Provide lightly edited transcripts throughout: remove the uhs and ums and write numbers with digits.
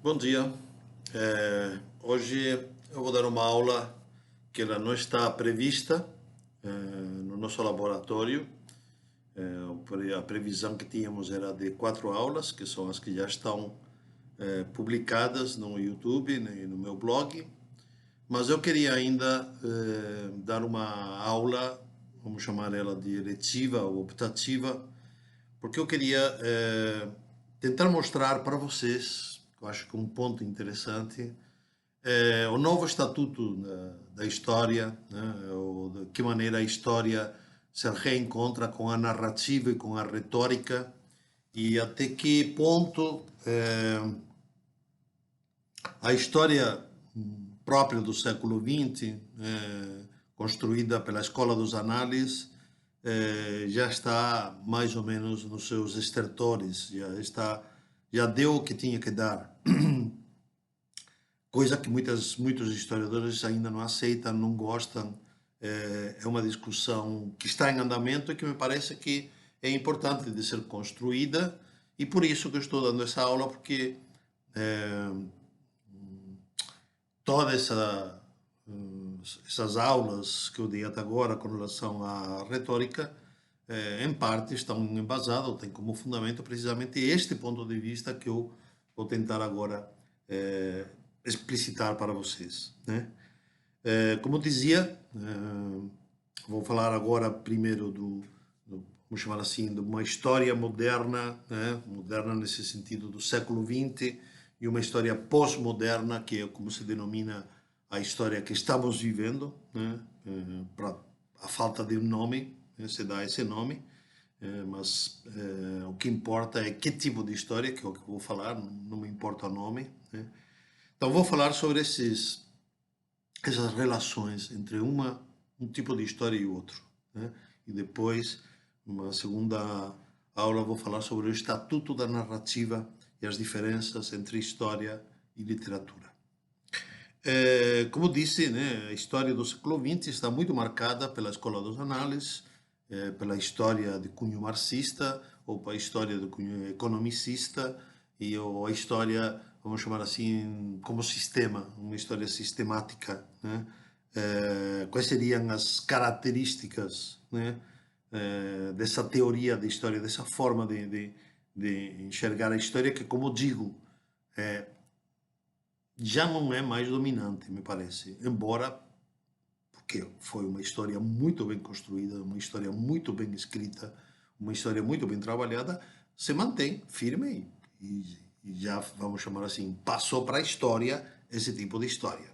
Bom dia. Hoje eu vou dar uma aula que ela não está prevista no nosso laboratório. A previsão que tínhamos era de 4 aulas, que são as que já estão publicadas no YouTube e no meu blog. Mas eu queria ainda dar uma aula, vamos chamar ela de eletiva ou optativa, porque eu queria tentar mostrar para vocês, eu acho que um ponto interessante, o novo estatuto da história, né, ou de que maneira a história se reencontra com a narrativa e com a retórica, e até que ponto a história própria do século XX, construída pela Escola dos Análises, já está mais ou menos nos seus estertores, já deu o que tinha que dar. Coisa que muitos historiadores ainda não aceitam, não gostam. É uma discussão que está em andamento e que me parece que é importante de ser construída, e por isso que eu estou dando essa aula, porque todas essas aulas que eu dei até agora com relação à retórica, em parte estão embasadas, ou têm como fundamento precisamente este ponto de vista que eu vou tentar agora explicitar para vocês, né? Como eu dizia, vou falar agora primeiro vamos chamar assim, de uma história moderna, né? Moderna nesse sentido do século XX, e uma história pós-moderna, que é como se denomina a história que estamos vivendo, né? Para a falta de um nome, né? Se dá esse nome, mas o que importa é que tipo de história, que é o que eu vou falar, não me importa o nome, né? Então vou falar sobre essas relações entre um tipo de história e outro, né? E depois, numa segunda aula, vou falar sobre o estatuto da narrativa e as diferenças entre história e literatura. Como disse, né, a história do século XX está muito marcada pela Escola dos Análises, pela história de cunho marxista, ou pela história de cunho economicista, ou a história, vamos chamar assim, como sistema, uma história sistemática, né? Quais seriam as características, né, dessa teoria de história, dessa forma de enxergar a história, que, como digo, já não é mais dominante, me parece, embora, porque foi uma história muito bem construída, uma história muito bem escrita, uma história muito bem trabalhada, se mantém firme e já, vamos chamar assim, passou para a história esse tipo de história.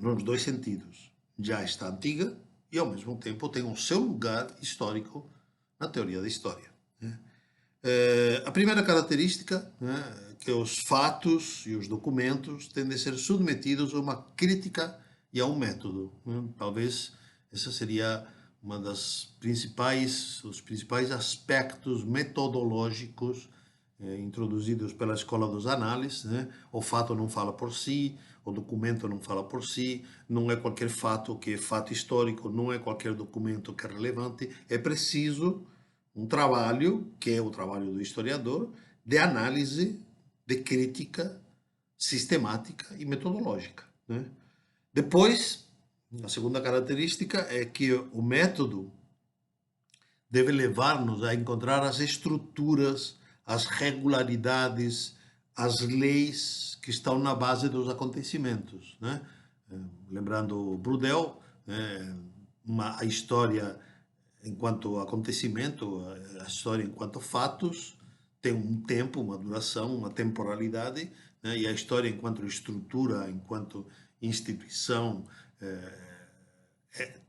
Nos dois sentidos. Já está antiga e, ao mesmo tempo, tem o seu lugar histórico na teoria da história. A primeira característica, né, é que os fatos e os documentos têm de ser submetidos a uma crítica e a um método, né? Talvez essa seria uma os principais aspectos metodológicos introduzidos pela Escola dos Análises, né? O fato não fala por si, o documento não fala por si, não é qualquer fato que é fato histórico, não é qualquer documento que é relevante, é preciso um trabalho, que é o trabalho do historiador, de análise, de crítica sistemática e metodológica, né? Depois, a segunda característica é que o método deve levar-nos a encontrar as estruturas, as regularidades, as leis que estão na base dos acontecimentos, né? Lembrando Brudel, a história enquanto acontecimento, a história enquanto fatos, tem um tempo, uma duração, uma temporalidade, né? E a história enquanto estrutura, enquanto instituição,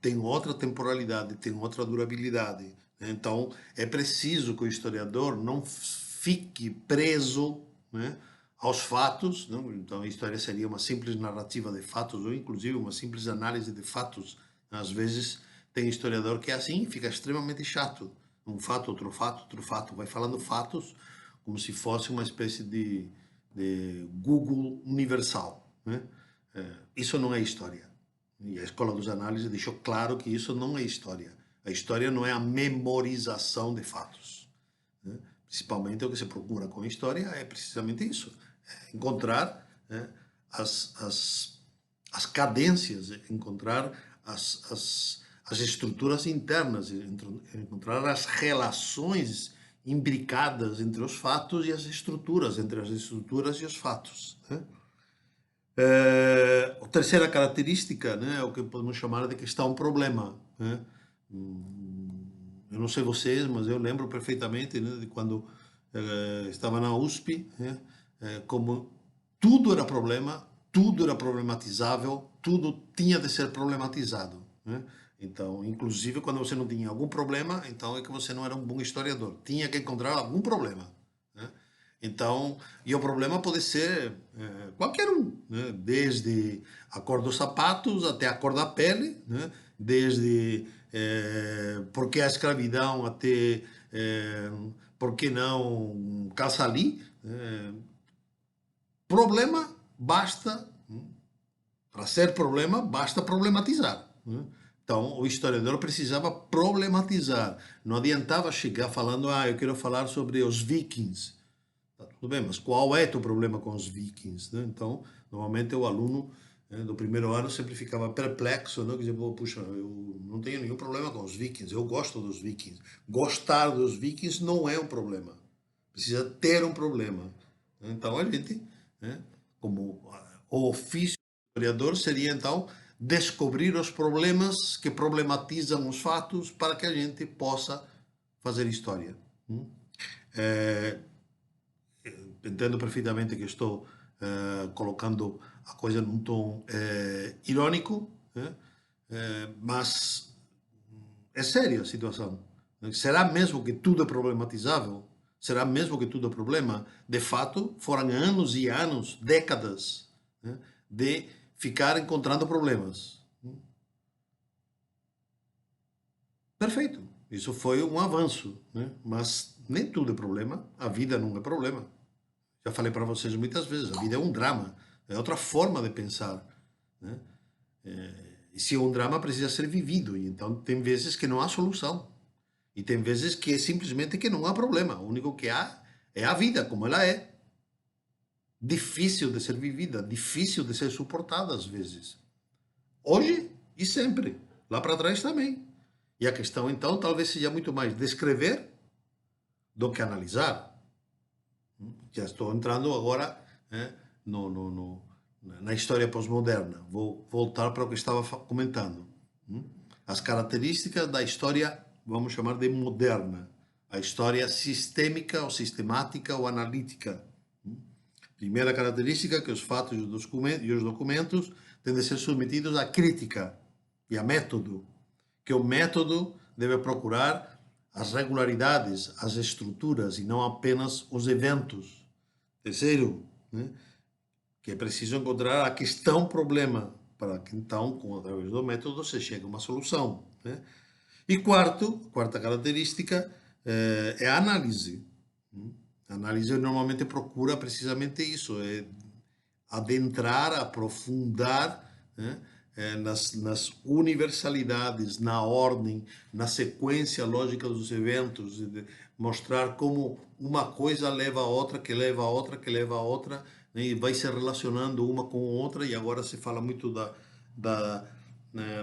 tem outra temporalidade, tem outra durabilidade, né? Então, é preciso que o historiador não fique preso, né, aos fatos, né? Então, a história seria uma simples narrativa de fatos, ou inclusive uma simples análise de fatos. Às vezes, tem historiador que é assim, fica extremamente chato. Um fato, outro fato, outro fato. Vai falando fatos como se fosse uma espécie de Google universal, né? Isso não é história. E a Escola dos Análises deixou claro que isso não é história. A história não é a memorização de fatos, né? principalmente o que se procura com a história é precisamente isso, é encontrar, né, as cadências, encontrar as estruturas internas, encontrar as relações imbricadas entre os fatos e as estruturas, entre as estruturas e os fatos, né? A terceira característica, né, é o que podemos chamar de questão-problema, né? Eu não sei vocês, mas eu lembro perfeitamente, né, de quando estava na USP, né, como tudo era problema, tudo era problematizável, tudo tinha de ser problematizado, né? Então, inclusive quando você não tinha algum problema, então é que você não era um bom historiador. Tinha que encontrar algum problema, né? Então, e o problema pode ser qualquer um, né? Desde a cor dos sapatos até a cor da pele, né? Desde por que a escravidão até por que não calça ali. Problema basta, para ser problema, basta problematizar, né? Então, o historiador precisava problematizar. Não adiantava chegar falando, eu quero falar sobre os vikings. Tá, tudo bem, mas qual é o teu problema com os vikings, né? Então, normalmente o aluno, né, do primeiro ano sempre ficava perplexo, né? Dizia, puxa, eu não tenho nenhum problema com os vikings, eu gosto dos vikings. Gostar dos vikings não é um problema. Precisa ter um problema. Então, a gente, né, como o ofício do historiador seria, então, descobrir os problemas que problematizam os fatos para que a gente possa fazer história. Entendo perfeitamente que estou colocando a coisa num tom irônico, né? Mas é séria a situação. Será mesmo que tudo é problematizável? Será mesmo que tudo é problema? De fato, foram anos e anos, décadas, né, de ficar encontrando problemas. Perfeito. Isso foi um avanço, né? Mas nem tudo é problema. A vida não é problema. Já falei para vocês muitas vezes, a vida é um drama, é outra forma de pensar, né? E se é um drama, precisa ser vivido, e então tem vezes que não há solução, e tem vezes que é simplesmente que não há problema, o único que há é a vida, como ela é, difícil de ser vivida, difícil de ser suportada às vezes, hoje e sempre, lá para trás também. E a questão então talvez seja muito mais descrever do que analisar. Já estou entrando agora, né, na história pós-moderna. Vou voltar para o que estava comentando. As características da história, vamos chamar de moderna. A história sistêmica ou sistemática ou analítica. Primeira característica, que os fatos e os documentos têm de ser submetidos à crítica e a método. Que o método deve procurar as regularidades, as estruturas e não apenas os eventos. Terceiro, né, que é preciso encontrar a questão-problema para que então, através do método, se chegue a uma solução, né? E quarta característica é a análise. A análise normalmente procura precisamente isso, é adentrar, aprofundar, né, nas universalidades, na ordem, na sequência lógica dos eventos, mostrar como uma coisa leva a outra, que leva a outra, que leva a outra, né, e vai se relacionando uma com outra, e agora se fala muito da,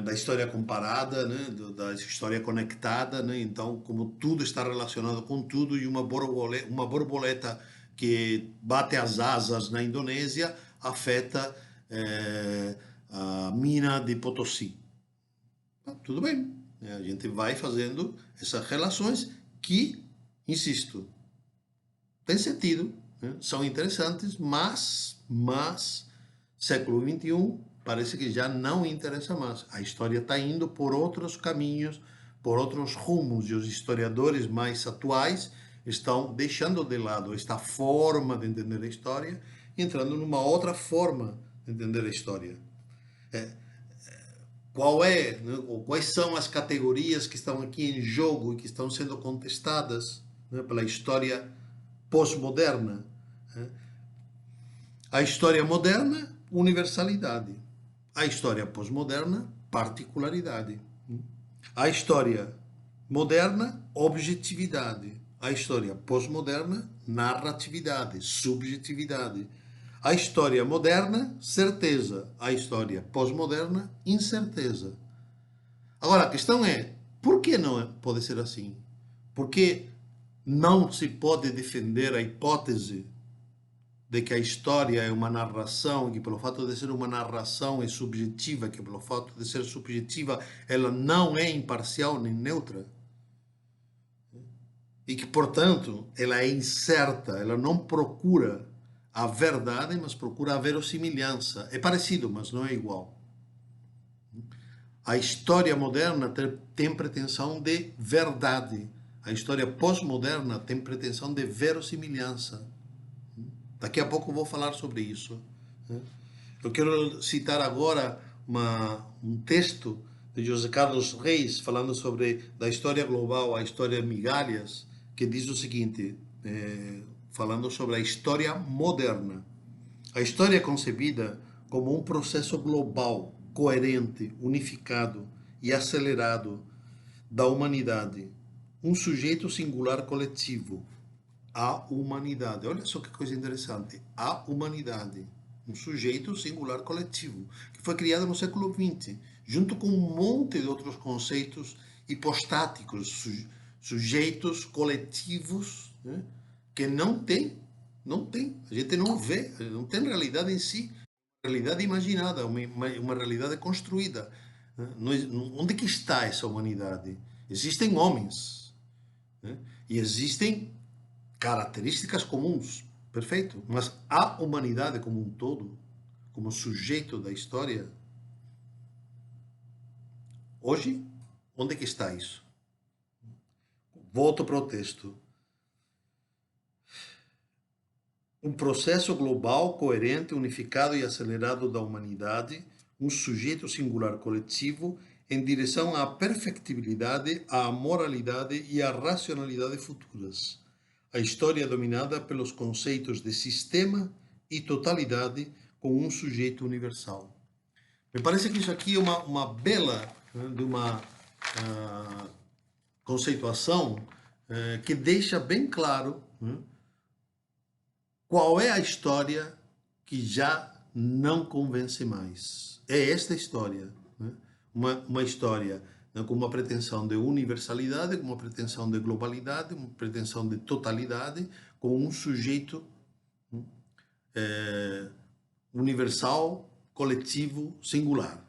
da história comparada, né, da história conectada, né, então como tudo está relacionado com tudo, e uma borboleta que bate as asas na Indonésia afeta a mina de Potosí. Tudo bem, a gente vai fazendo essas relações que, insisto, tem sentido, né? São interessantes, mas século XXI parece que já não interessa mais. A história está indo por outros caminhos, por outros rumos, e os historiadores mais atuais estão deixando de lado esta forma de entender a história, entrando numa outra forma de entender a história. Né, ou quais são as categorias que estão aqui em jogo e que estão sendo contestadas, né, pela história pós-moderna? Né? A história moderna, universalidade. A história pós-moderna, particularidade. A história moderna, objetividade. A história pós-moderna, narratividade, subjetividade. A história moderna, certeza. A história pós-moderna, incerteza. Agora, a questão é, por que não pode ser assim? Porque não se pode defender a hipótese de que a história é uma narração, que pelo fato de ser uma narração é subjetiva, que pelo fato de ser subjetiva ela não é imparcial nem neutra, e que, portanto, ela é incerta, ela não procura a verdade, mas procura a verossimilhança. É parecido, mas não é igual. A história moderna tem pretensão de verdade. A história pós-moderna tem pretensão de verossimilhança. Daqui a pouco eu vou falar sobre isso. Eu quero citar agora um texto de José Carlos Reis, falando sobre da história global, a história migalhas, que diz o seguinte, falando sobre a história moderna. A história é concebida como um processo global, coerente, unificado e acelerado da humanidade, um sujeito singular coletivo, a humanidade. Olha só que coisa interessante. A humanidade, um sujeito singular coletivo, que foi criado no século XX, junto com um monte de outros conceitos hipostáticos, sujeitos coletivos, né, que não tem, a gente não vê, não tem realidade em si, realidade imaginada, uma realidade construída. Né? Onde que está essa humanidade? Existem homens, né? E existem características comuns, perfeito, mas a humanidade como um todo, como sujeito da história, hoje, onde é que está isso? Volto para o texto. Um processo global, coerente, unificado e acelerado da humanidade, um sujeito singular coletivo em direção à perfectibilidade, à moralidade e à racionalidade futuras. A história é dominada pelos conceitos de sistema e totalidade com um sujeito universal. Me parece que isso aqui é uma bela, de uma conceituação que deixa bem claro qual é a história que já não convence mais. É esta história. Né? Uma história, né, com uma pretensão de universalidade, com uma pretensão de globalidade, uma pretensão de totalidade, com um sujeito universal, coletivo, singular.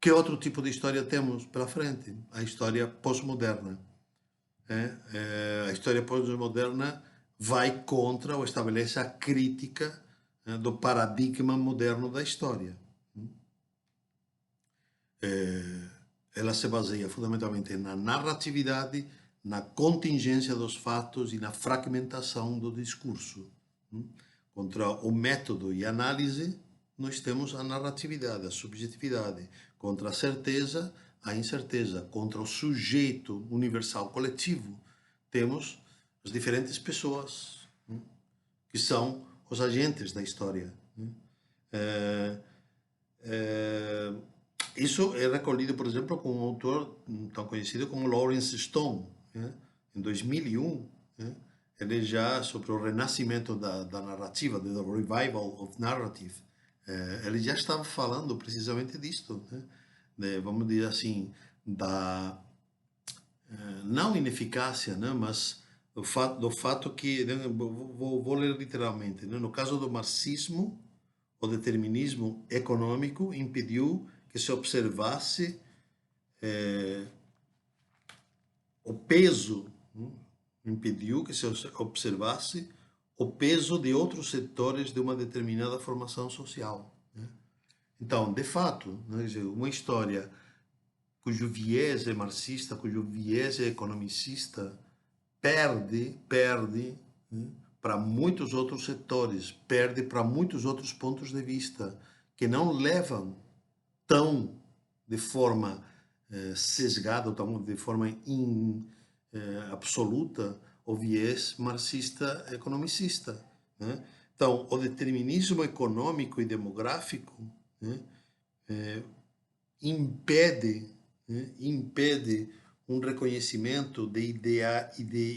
Que outro tipo de história temos pela frente? A história pós-moderna. A história pós-moderna vai contra ou estabelece a crítica do paradigma moderno da história. Ela se baseia fundamentalmente na narratividade, na contingência dos fatos e na fragmentação do discurso. Contra o método e análise, nós temos a narratividade, a subjetividade. Contra a certeza, a incerteza. Contra o sujeito universal coletivo, temos as diferentes pessoas, que são os agentes da história. Isso é recolhido, por exemplo, com um autor tão conhecido como Lawrence Stone, né? Em 2001, né? Ele já, sobre o renascimento da narrativa, the revival of narrative, ele já estava falando precisamente disto, né? Vamos dizer assim, da não ineficácia, né? Mas do fato que, né? Vou ler literalmente, né? No caso do marxismo, o determinismo econômico impediu que se observasse o peso, impediu que se observasse o peso de outros setores de uma determinada formação social. Né? Então, de fato, né, uma história cujo viés é marxista, cujo viés é economicista, perde, né, para muitos outros setores, perde para muitos outros pontos de vista que não levam tão de forma sesgada, tão de forma absoluta o viés marxista economicista. Né? Então, o determinismo econômico e demográfico, né, impede né, impede um reconhecimento de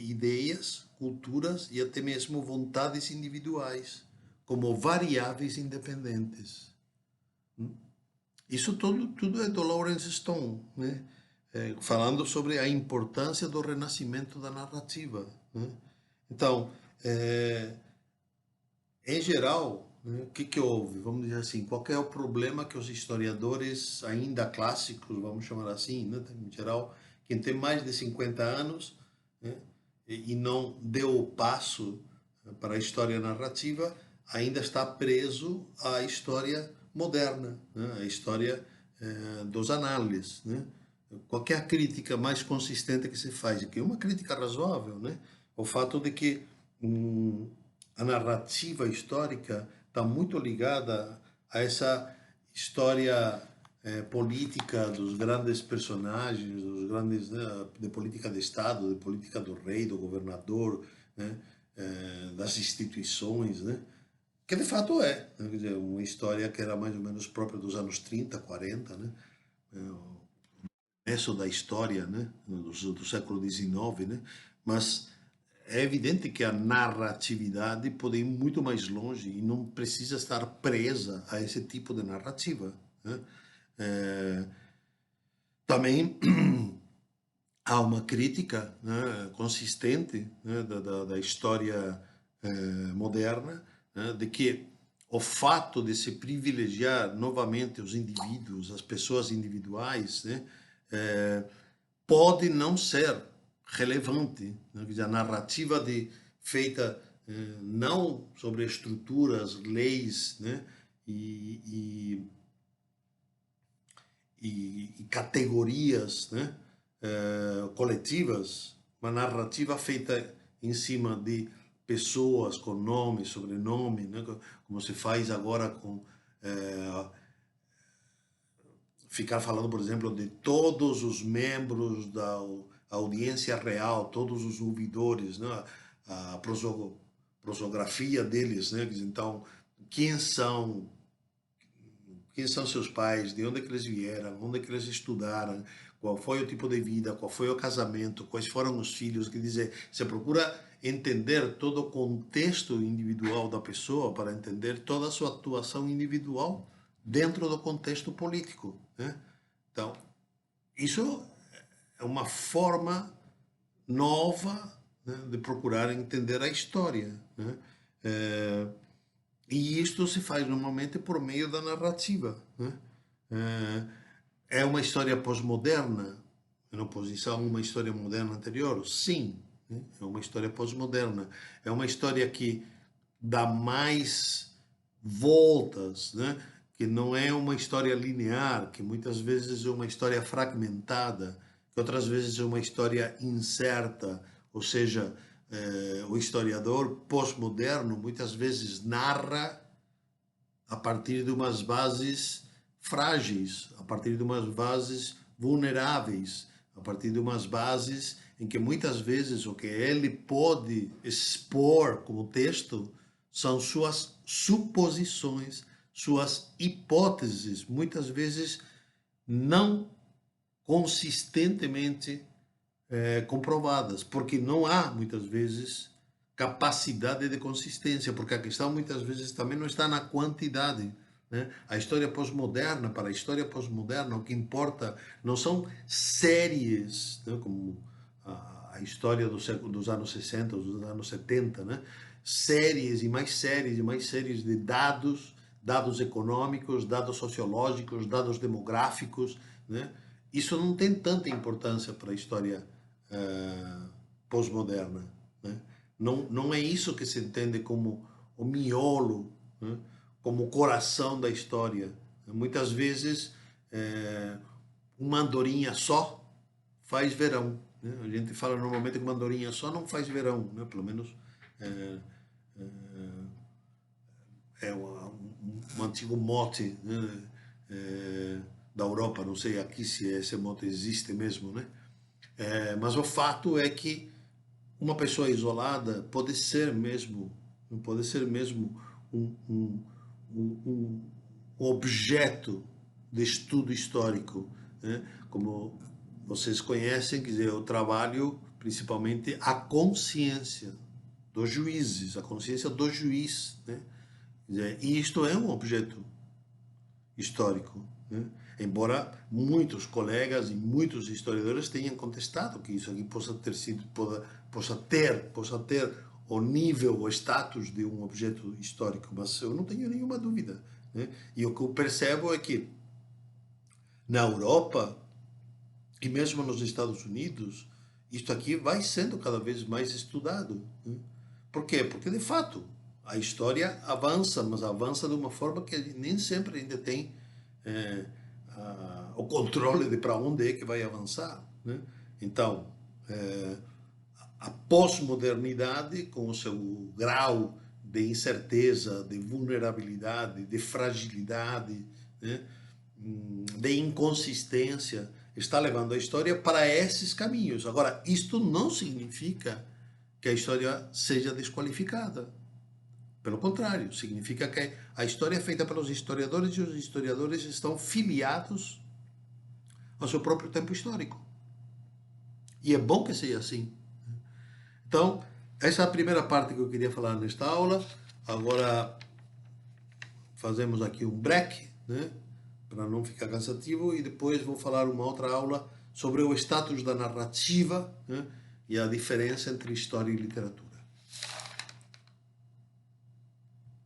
ideias, culturas e até mesmo vontades individuais, como variáveis independentes. Isso tudo é do Lawrence Stone, né? Falando sobre a importância do renascimento da narrativa, né? Então, em geral, né, o que houve? Vamos dizer assim, qual é o problema que os historiadores ainda clássicos, vamos chamar assim, né? Em geral, quem tem mais de 50 anos, né, e não deu o passo para a história narrativa, ainda está preso à história moderna, né? À história dos análises, né? Qualquer crítica mais consistente que se faz, que é uma crítica razoável, né? O fato de que a narrativa histórica está muito ligada a essa história política dos grandes personagens, dos grandes, né, de política de Estado, de política do rei, do governador, né, das instituições, né, que de fato né, quer dizer, uma história que era mais ou menos própria dos anos 30, 40, né, o começo da história, né, do século XIX, né, mas é evidente que a narratividade pode ir muito mais longe e não precisa estar presa a esse tipo de narrativa, né? É, também há uma crítica, né, consistente, né, da história moderna, né, de que o fato de se privilegiar novamente os indivíduos, as pessoas individuais, né, pode não ser relevante, né? A narrativa feita não sobre estruturas, leis, né? E categorias, né? Coletivas, uma narrativa feita em cima de pessoas com nome, sobrenome, né? Como se faz agora com ficar falando, por exemplo, de todos os membros da audiência real, todos os ouvidores, né? A prosografia deles, né? Então, quem são, quem são seus pais, de onde é que eles vieram, onde é que eles estudaram, qual foi o tipo de vida, qual foi o casamento, quais foram os filhos, quer dizer, você procura entender todo o contexto individual da pessoa para entender toda a sua atuação individual dentro do contexto político, né? Então, isso é uma forma nova, né, de procurar entender a história, né? É, e isto se faz normalmente por meio da narrativa, né? É uma história pós-moderna, em oposição a uma história moderna anterior? Sim, né? É uma história pós-moderna. É uma história que dá mais voltas, né? Que não é uma história linear, que muitas vezes é uma história fragmentada, que outras vezes é uma história incerta, ou seja, o historiador pós-moderno muitas vezes narra a partir de umas bases frágeis, a partir de umas bases vulneráveis, a partir de umas bases em que muitas vezes o que ele pode expor como texto são suas suposições, suas hipóteses, muitas vezes não consistentemente comprovadas, porque não há muitas vezes capacidade de consistência, porque a questão muitas vezes também não está na quantidade, né? A história pós-moderna, para a história pós-moderna, o que importa não são séries, né? Como a história dos anos 60, dos anos 70, né? Séries e mais séries e mais séries de dados, dados econômicos, dados sociológicos, dados demográficos, né? Isso não tem tanta importância para a história pós-moderna, né? Não é isso que se entende como o miolo, né? Como o coração da história. Muitas vezes, uma andorinha só faz verão, né? A gente fala normalmente que uma andorinha só não faz verão, né? Pelo menos é um antigo mote, né? Da Europa, não sei aqui se esse mote existe mesmo, né? Mas o fato é que uma pessoa isolada pode ser mesmo um, um, um objeto de estudo histórico, né? Como vocês conhecem, quer dizer, eu trabalho principalmente a consciência dos juízes, a consciência do juiz, né? Quer dizer, e isto é um objeto histórico, né? Embora muitos colegas e muitos historiadores tenham contestado que isso aqui possa ter sido, possa ter o nível, o status de um objeto histórico, mas eu não tenho nenhuma dúvida, né? E o que eu percebo é que na Europa e mesmo nos Estados Unidos, isto aqui vai sendo cada vez mais estudado, né? Por quê? Porque, de fato, a história avança, mas avança de uma forma que nem sempre ainda tem é, o controle de para onde é que vai avançar, né? Então, a pós-modernidade, com o seu grau de incerteza, de vulnerabilidade, de fragilidade, né? De inconsistência, está levando a história para esses caminhos. Agora, isto não significa que a história seja desqualificada. Pelo contrário, significa que a história é feita pelos historiadores e os historiadores estão filiados ao seu próprio tempo histórico. E é bom que seja assim. Então, essa é a primeira parte que eu queria falar nesta aula. Agora fazemos aqui um break, né, para não ficar cansativo, e depois vou falar uma outra aula sobre o status da narrativa, né, e a diferença entre história e literatura.